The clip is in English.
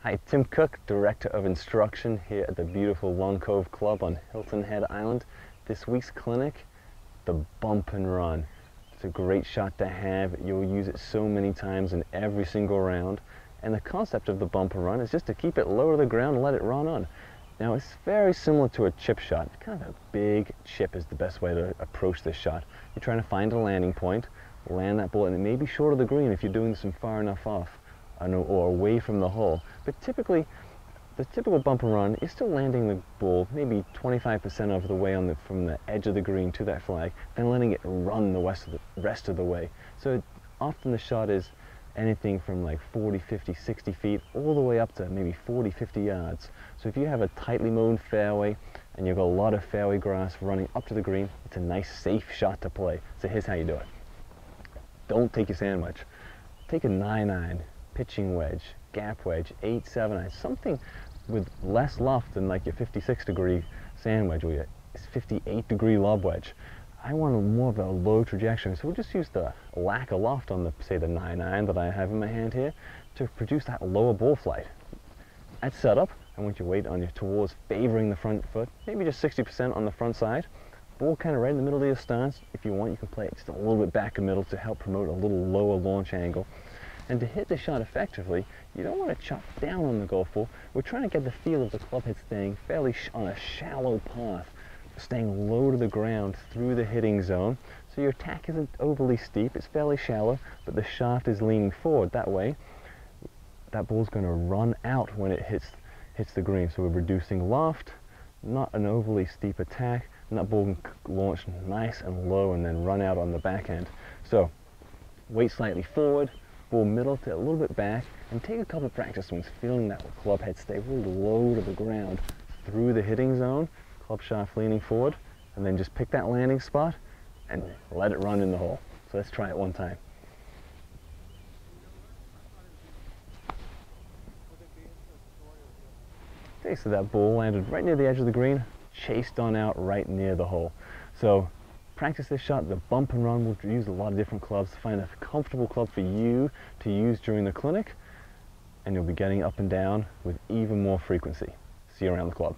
Hi, Tim Cooke, Director of Instruction here at the beautiful Long Cove Club on Hilton Head Island. This week's clinic, the bump and run. It's a great shot to have. You'll use it so many times in every single round. And the concept of the bump and run is just to keep it low to the ground and let it run on. Now it's very similar to a chip shot. Kind of a big chip is the best way to approach this shot. You're trying to find a landing point, land that ball, and it may be short of the green if you're doing this from far enough off. Or away from the hole. But typically, the typical bump and run is still landing the ball maybe 25% of the way from the edge of the green to that flag, then letting it run the rest of the way. So often the shot is anything from like 40, 50, 60 feet, all the way up to maybe 40, 50 yards. So if you have a tightly mown fairway and you've got a lot of fairway grass running up to the green, it's a nice, safe shot to play. So here's how you do it. Don't take your sandwich. Take a 9-iron. Pitching wedge, gap wedge, 8, 7-iron, something with less loft than like your 56-degree sand wedge or your 58-degree lob wedge. I want more of a low trajectory, so we'll just use the lack of loft on the, say, the 9-iron that I have in my hand here to produce that lower ball flight. At setup, I want your weight on your towards favoring the front foot, maybe just 60% on the front side. Ball kind of right in the middle of your stance. If you want, you can play it just a little bit back and middle to help promote a little lower launch angle. And to hit the shot effectively, you don't want to chop down on the golf ball. We're trying to get the feel of the club head staying fairly on a shallow path, staying low to the ground through the hitting zone. So your attack isn't overly steep, it's fairly shallow, but the shaft is leaning forward. That way, that ball's going to run out when it hits the green. So we're reducing loft, not an overly steep attack, and that ball can launch nice and low and then run out on the back end. So, weight slightly forward, ball middle to a little bit back, and take a couple of practice swings, feeling that club head stay really low to the ground through the hitting zone, club shaft leaning forward, and then just pick that landing spot and let it run in the hole. So let's try it one time. Okay, so that ball landed right near the edge of the green, chased on out right near the hole. So practice this shot, the bump and run. We'll use a lot of different clubs to find a comfortable club for you to use during the clinic, and you'll be getting up and down with even more frequency. See you around the club.